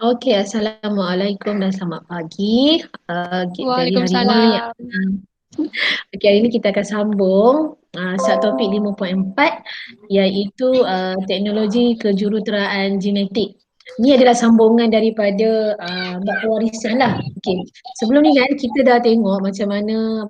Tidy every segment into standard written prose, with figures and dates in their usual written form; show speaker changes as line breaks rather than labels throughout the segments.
Okey, Assalamualaikum dan selamat pagi. Jadi hari ini,
Waalaikumsalam.
okey, hari ini kita akan sambung subtopik 5.4 iaitu teknologi kejuruteraan genetik. Ini adalah sambungan daripada bab pewarisan lah. Okey, sebelum ni kan kita dah tengok macam mana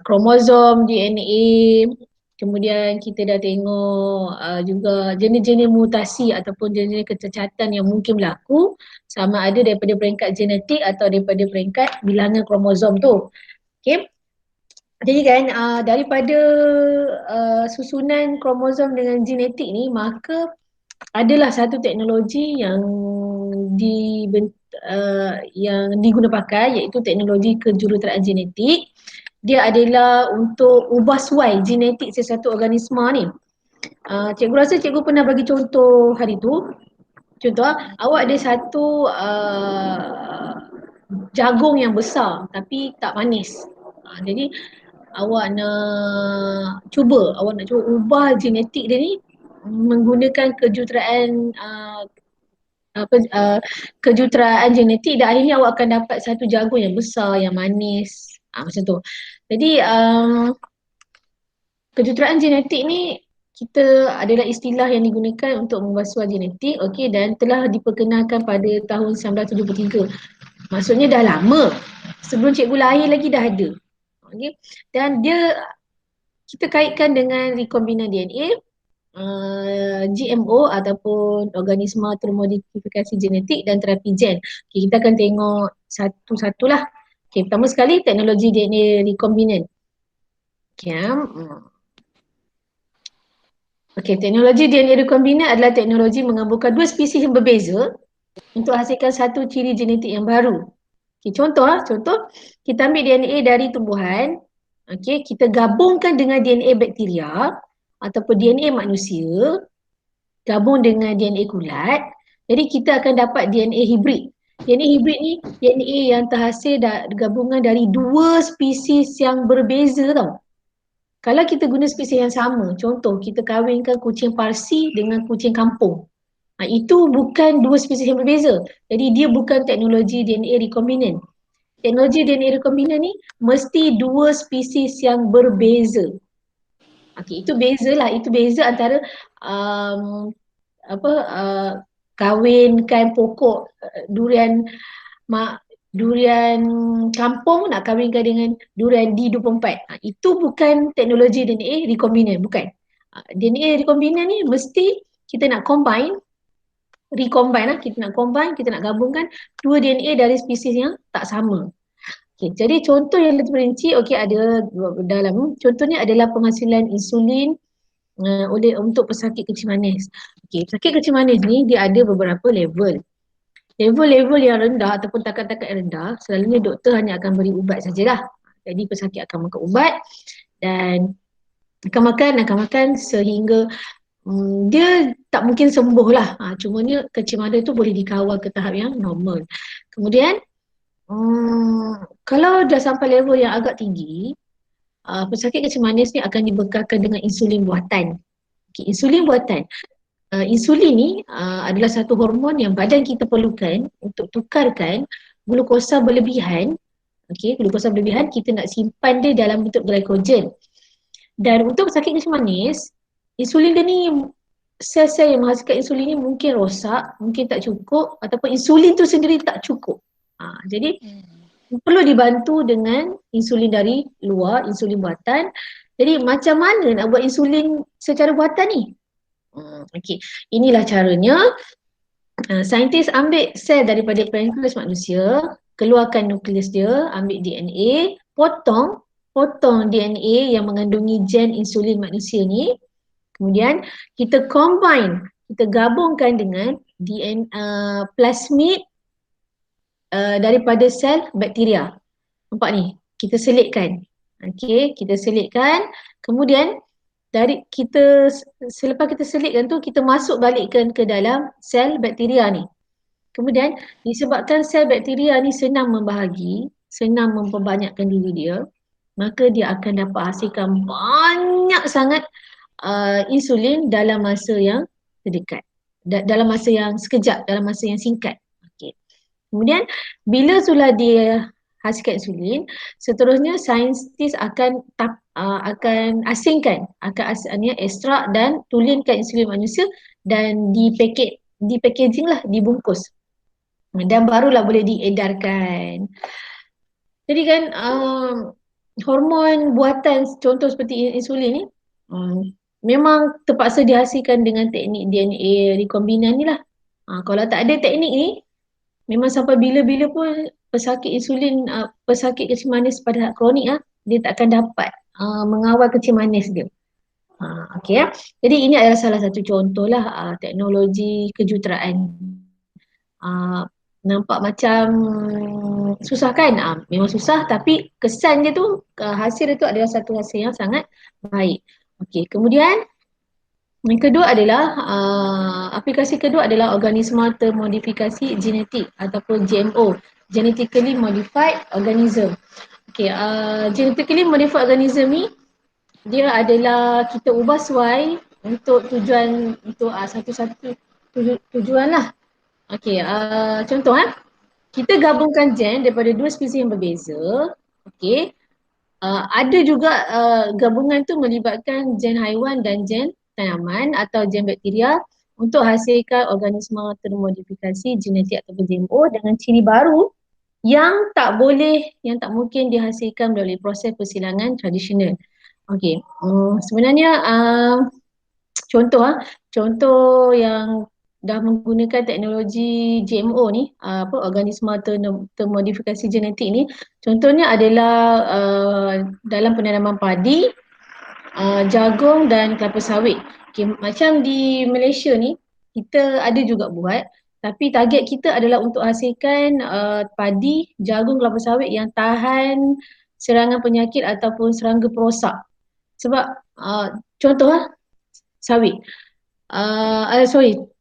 kromosom, DNA, kemudian kita dah tengok juga jenis-jenis mutasi ataupun jenis kecacatan yang mungkin berlaku sama ada daripada peringkat genetik atau daripada peringkat bilangan kromosom tu. Okay. Jadi kan daripada susunan kromosom dengan genetik ni, maka adalah satu teknologi yang diguna pakai, iaitu teknologi kejuruteraan genetik. Dia adalah untuk ubah suai genetik sesuatu organisma ni. Cikgu rasa cikgu pernah bagi contoh hari tu. Contoh, awak ada satu jagung yang besar tapi tak manis. Jadi awak nak cuba ubah genetik dia ni menggunakan apa kejuruteraan genetik, dan akhirnya awak akan dapat satu jagung yang besar, yang manis, macam tu. Jadi kejuruteraan genetik ni kita adalah istilah yang digunakan untuk membasuh genetik, okey, dan telah diperkenalkan pada tahun 1973. Maksudnya dah lama. Sebelum cikgu lahir lagi dah ada. Okey. Dan kita kaitkan dengan rekombinan DNA, GMO ataupun organisma termodifikasi genetik, dan terapi gen. Okay, kita akan tengok satu-satulah. Okay, pertama sekali teknologi DNA rekombinan. Okay, okay, teknologi DNA rekombinan adalah teknologi menggabungkan dua spesies yang berbeza untuk hasilkan satu ciri genetik yang baru. Okay, contoh kita ambil DNA dari tumbuhan, okay, kita gabungkan dengan DNA bakteria ataupun DNA manusia, gabung dengan DNA kulat, jadi kita akan dapat DNA hibrid. DNA hibrid ni DNA yang terhasil gabungan dari dua spesies yang berbeza tau. Kalau kita guna spesies yang sama, contoh kita kahwinkan kucing Parsi dengan kucing kampung, itu bukan dua spesies yang berbeza. Jadi dia bukan teknologi DNA rekombinan. Teknologi DNA rekombinan ni mesti dua spesies yang berbeza. Okey, itu beza antara um, apa kahwinkan pokok durian durian kampung nak kahwinkan dengan durian D24. Itu bukan teknologi DNA rekombinan, bukan. DNA rekombinan ni mesti kita nak kita nak gabungkan dua DNA dari spesies yang tak sama. Okay, jadi contoh yang lebih perinci, ada dalam contohnya adalah penghasilan insulin untuk pesakit kencing manis. Okay, pesakit kencing manis ni dia ada beberapa level. Level-level yang rendah ataupun takat-takat yang rendah, selalunya doktor hanya akan beri ubat sajalah. Jadi pesakit akan makan ubat dan akan makan sehingga dia tak mungkin sembuh lah. Cumanya kencing manis tu boleh dikawal ke tahap yang normal. Kemudian kalau dah sampai level yang agak tinggi, pesakit kencing manis ni akan dibekalkan dengan insulin buatan. Okay, insulin buatan. Insulin ni adalah satu hormon yang badan kita perlukan untuk tukarkan glukosa berlebihan. Okay, glukosa berlebihan kita nak simpan dia dalam bentuk glycogen. Dan untuk pesakit kencing manis, insulin dia ni, sel-sel yang menghasilkan insulin ni mungkin rosak, mungkin tak cukup, ataupun insulin tu sendiri tak cukup. Jadi perlu dibantu dengan insulin dari luar, insulin buatan. Jadi macam mana nak buat insulin secara buatan ni? Okey, inilah caranya. Saintis ambil sel daripada pankreas manusia, keluarkan nukleus dia, ambil DNA, potong DNA yang mengandungi gen insulin manusia ni. Kemudian kita kita gabungkan dengan DNA plasmid daripada sel bakteria. Nampak ni? Kita selitkan. Okey, kita selitkan. Kemudian selepas kita selitkan tu, kita masuk balikkan ke dalam sel bakteria ni. Kemudian disebabkan sel bakteria ni senang membahagi, senang memperbanyakkan diri dia, maka dia akan dapat hasilkan banyak sangat insulin dalam masa yang terdekat. dalam masa yang sekejap, dalam masa yang singkat. Okay. Kemudian bila sudah dia hasilkan insulin, seterusnya saintis akan asingkan, ekstrak dan tulinkan insulin manusia dan di packaging lah, dibungkus. Dan barulah boleh diedarkan. Jadi kan hormon buatan contoh seperti insulin ni memang terpaksa dihasilkan dengan teknik DNA rekombinan ni lah. Kalau tak ada teknik ni, memang sampai bila-bila pun pesakit kecil manis pada tahap kronik dia tak akan dapat mengawal kecil manis dia. Okey ya. Jadi ini adalah salah satu contoh lah teknologi kejuruteraan. Nampak macam susah kan? Memang susah, tapi kesan dia tu, hasil dia tu adalah satu hasil yang sangat baik. Okey, kemudian yang kedua adalah aplikasi kedua adalah organisma termodifikasi genetik ataupun GMO, genetically modified organism. Okey, genetically modified organism ni dia adalah kita ubah suai untuk tujuan satu-satu tujuan lah. Okey, contoh kita gabungkan gen daripada dua spesies yang berbeza. Okey, ada juga gabungan tu melibatkan gen haiwan dan gen tanaman atau gen bakteria untuk hasilkan organisma termodifikasi genetik atau GMO dengan ciri baru yang tak mungkin dihasilkan melalui proses persilangan tradisional. Okey, sebenarnya contoh yang dah menggunakan teknologi GMO ni, organisma termodifikasi genetik ni, contohnya adalah dalam penanaman padi, jagung dan kelapa sawit. Okay, macam di Malaysia ni, kita ada juga buat, tapi target kita adalah untuk hasilkan padi, jagung, kelapa sawit yang tahan serangan penyakit ataupun serangga perosak. Sebab contoh sawit.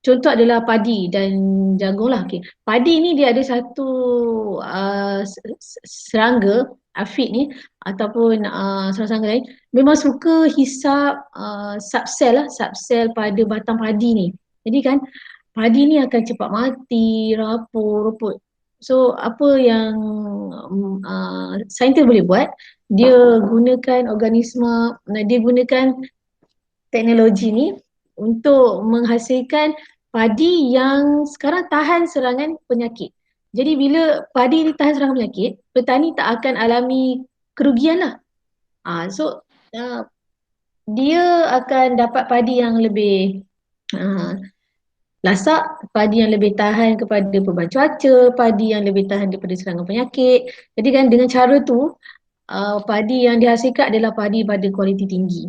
Contoh adalah padi dan jagung lah. Okay. Padi ni dia ada satu serangga, afid ni ataupun serangga lain memang suka hisap subsel pada batang padi ni. Jadi kan padi ni akan cepat mati, rapuh, rumput. So apa yang saintis boleh buat, dia gunakan teknologi ni untuk menghasilkan padi yang sekarang tahan serangan penyakit. Jadi bila padi ni tahan serangan penyakit, petani tak akan alami kerugian lah. Dia akan dapat padi yang lebih lasak, padi yang lebih tahan kepada perubahan cuaca, padi yang lebih tahan daripada serangan penyakit. Jadi kan dengan cara tu, padi yang dihasilkan adalah padi pada kualiti tinggi.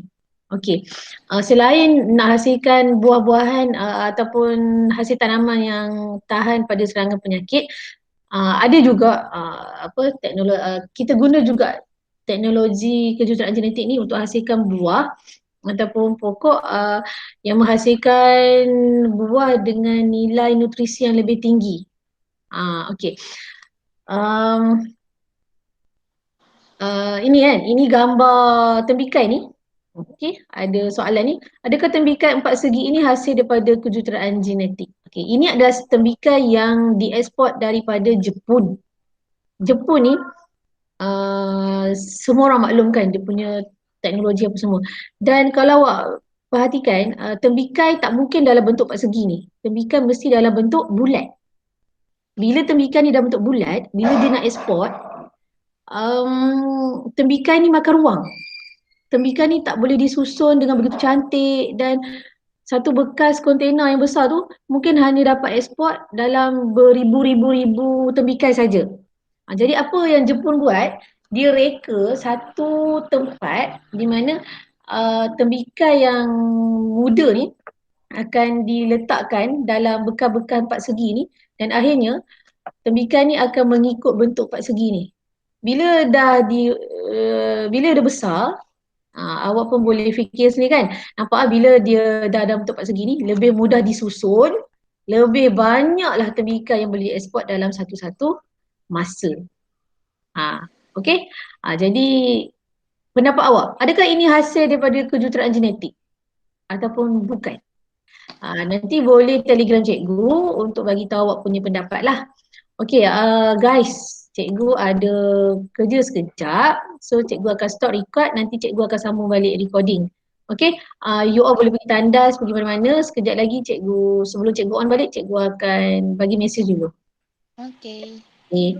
Okey. Selain nak hasilkan buah-buahan ataupun hasil tanaman yang tahan pada serangan penyakit, ada juga kita guna juga teknologi kejuruteraan genetik ni untuk hasilkan buah ataupun pokok yang menghasilkan buah dengan nilai nutrisi yang lebih tinggi. Okey. Ini gambar tembikai ni. Okey, ada soalan ni. Adakah tembikai empat segi ini hasil daripada kejuruteraan genetik? Okey, ini adalah tembikai yang dieksport daripada Jepun. Jepun ni semua orang maklumkan dia punya teknologi apa semua. Dan kalau awak perhatikan, tembikai tak mungkin dalam bentuk empat segi ni. Tembikai mesti dalam bentuk bulat. Bila tembikai ni dalam bentuk bulat, bila dia nak eksport, tembikai ni makan ruang. Tembikai ni tak boleh disusun dengan begitu cantik dan satu bekas kontainer yang besar tu mungkin hanya dapat ekspor dalam beribu-ribu tembikai saja. Jadi apa yang Jepun buat, dia reka satu tempat di mana tembikai yang muda ni akan diletakkan dalam bekas-bekas empat segi ni dan akhirnya tembikai ni akan mengikut bentuk empat segi ni. Bila dah besar, awak pun boleh fikir sendiri kan, nampak bila dia dah ada bentuk empat segi ni lebih mudah disusun, lebih banyaklah tembikai yang boleh ekspor dalam satu-satu masa. Okey. Jadi pendapat awak, adakah ini hasil daripada kejuruteraan genetik ataupun bukan? Nanti boleh telegram cikgu untuk bagi tahu awak punya pendapat lah. Okay, guys, cikgu ada kerja sekejap. So, cikgu akan stop record, nanti cikgu akan sambung balik recording. Okay, you all boleh pergi tandas, pergi mana-mana. Sekejap lagi cikgu, sebelum cikgu on balik, cikgu akan bagi mesej dulu.
Okay.
Okay.